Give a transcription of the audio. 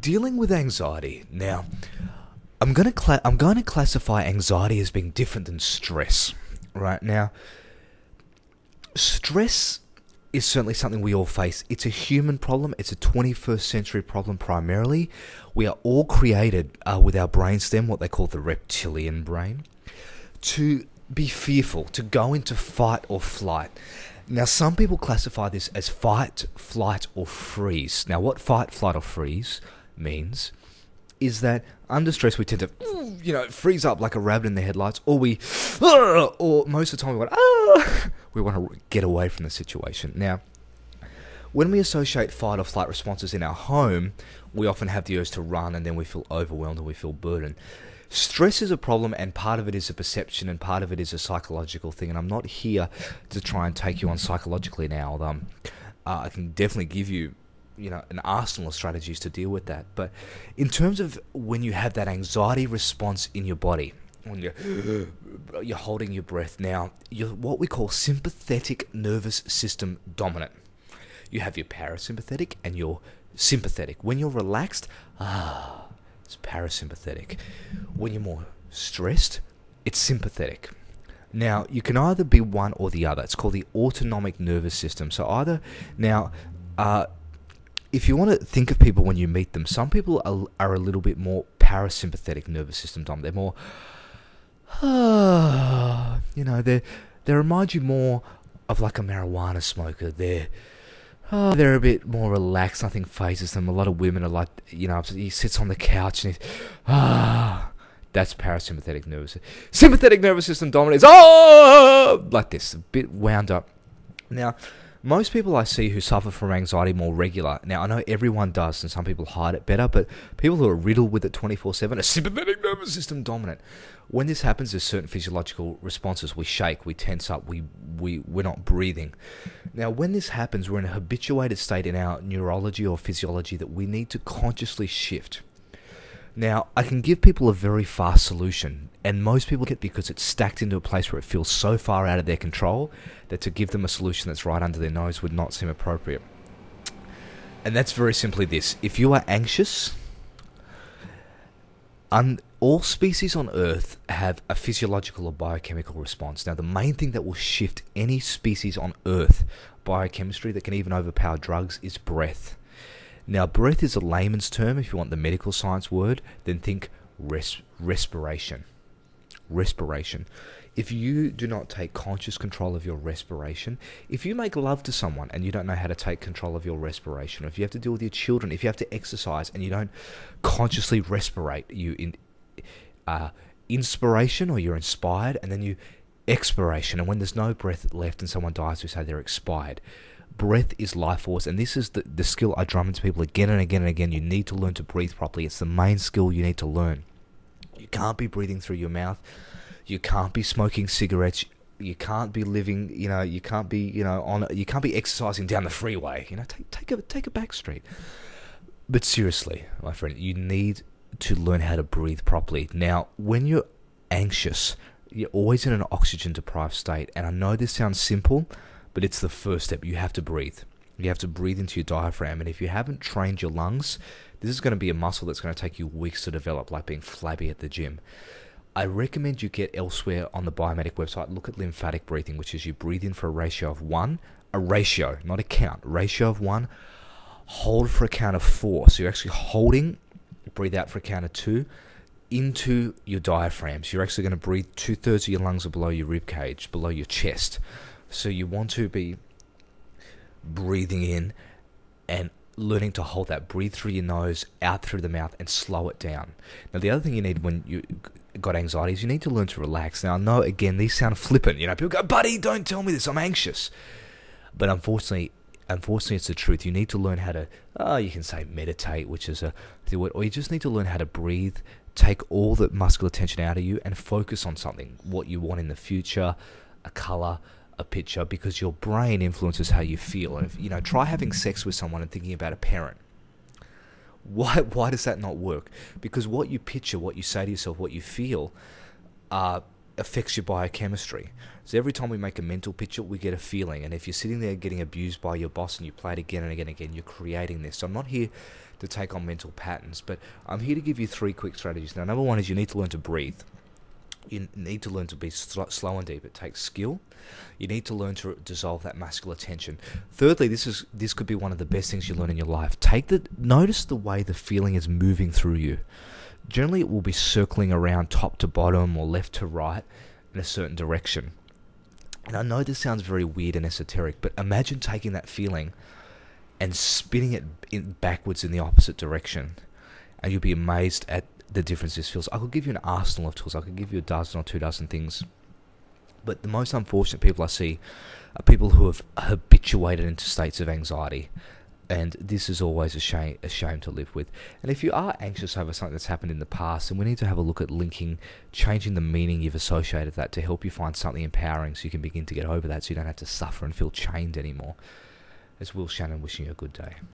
dealing with anxiety. Now, I'm going to classify anxiety as being different than stress. Right now, stress is certainly something we all face. It's a human problem. It's a 21st century problem primarily. We are all created with our brainstem, what they call the reptilian brain, to be fearful, to go into fight or flight. Now, some people classify this as fight, flight, or freeze. Now, what fight, flight, or freeze means is that under stress we tend to, freeze up like a rabbit in the headlights, or or most of the time we want to get away from the situation. Now, when we associate fight or flight responses in our home, we often have the urge to run, and then we feel overwhelmed and we feel burdened. Stress is a problem, and part of it is a perception, and part of it is a psychological thing. And I'm not here to try and take you on psychologically now. I can definitely give you, an arsenal of strategies to deal with that. But in terms of when you have that anxiety response in your body, when you're holding your breath, now you're what we call sympathetic nervous system dominant. You have your parasympathetic and your sympathetic. When you're relaxed, it's parasympathetic. When you're more stressed, it's sympathetic. Now, you can either be one or the other. It's called the autonomic nervous system. So if you want to think of people when you meet them, some people are a little bit more parasympathetic nervous system dominant. They're more, they remind you more of like a marijuana smoker. They're a bit more relaxed. Nothing phases them. A lot of women are like, he sits on the couch and that's parasympathetic nervous. Sympathetic nervous system dominant is like this, a bit wound up. Now, most people I see who suffer from anxiety more regular. Now, I know everyone does, and some people hide it better, but people who are riddled with it 24/7 are sympathetic nervous system dominant. When this happens, there's certain physiological responses. We shake, we tense up, we're not breathing. Now, when this happens, we're in a habituated state in our neurology or physiology that we need to consciously shift. Now, I can give people a very fast solution, and most people get it because it's stacked into a place where it feels so far out of their control that to give them a solution that's right under their nose would not seem appropriate. And that's very simply this. If you are anxious, all species on Earth have a physiological or biochemical response. Now, the main thing that will shift any species on Earth, biochemistry, that can even overpower drugs, is breath. Now, breath is a layman's term. If you want the medical science word, then think respiration. Respiration. If you do not take conscious control of your respiration, if you make love to someone and you don't know how to take control of your respiration, or if you have to deal with your children, if you have to exercise and you don't consciously respirate, you inspiration, or you're inspired, and then you expiration, and when there's no breath left and someone dies, we say they're expired. Breath is life force, and this is the skill I drum into people again and again and again. You need to learn to breathe properly. It's the main skill you need to learn. You can't be breathing through your mouth. You can't be smoking cigarettes. You can't be living, you can't be, you can't be exercising down the freeway. Take a back street. But seriously, my friend, you need to learn how to breathe properly. Now, when you're anxious, you're always in an oxygen-deprived state. And I know this sounds simple, but it's the first step. You have to breathe. You have to breathe into your diaphragm. And if you haven't trained your lungs, this is going to be a muscle that's going to take you weeks to develop, like being flabby at the gym. I recommend you get elsewhere on the Biomedic website, look at lymphatic breathing, which is you breathe in for a ratio of 1, a ratio, not a count, ratio of 1, hold for a count of 4. So you're actually holding, breathe out for a count of 2, into your diaphragm. So you're actually going to breathe 2/3 of your lungs are below your rib cage, below your chest. So you want to be breathing in and learning to hold that. Breathe through your nose, out through the mouth, and slow it down. Now, the other thing you need when you got anxiety is you need to learn to relax. Now, I know, again, these sound flippant. People go, buddy, don't tell me this. I'm anxious. But unfortunately, it's the truth. You need to learn how to, you can say meditate, which is or you just need to learn how to breathe, take all the muscular tension out of you, and focus on something, what you want in the future, a color, a picture, because your brain influences how you feel. And if, try having sex with someone and thinking about a parent. Why does that not work? Because what you picture, what you say to yourself, what you feel, affects your biochemistry. So every time we make a mental picture, we get a feeling. And if you're sitting there getting abused by your boss and you play it again and again and again, you're creating this. So I'm not here to take on mental patterns, but I'm here to give you 3 quick strategies. Now, number 1 is you need to learn to breathe. You need to learn to be slow and deep. It takes skill. You need to learn to dissolve that muscular tension. Thirdly, this could be one of the best things you learn in your life. Notice the way the feeling is moving through you. Generally, it will be circling around top to bottom or left to right in a certain direction. And I know this sounds very weird and esoteric, but imagine taking that feeling and spinning it backwards in the opposite direction, and you'll be amazed at the difference this feels. I could give you an arsenal of tools. I could give you a dozen or 2 dozen things. But the most unfortunate people I see are people who have habituated into states of anxiety. And this is always a shame to live with. And if you are anxious over something that's happened in the past, then we need to have a look at changing the meaning you've associated that to help you find something empowering so you can begin to get over that so you don't have to suffer and feel chained anymore. It's Will Shannon wishing you a good day.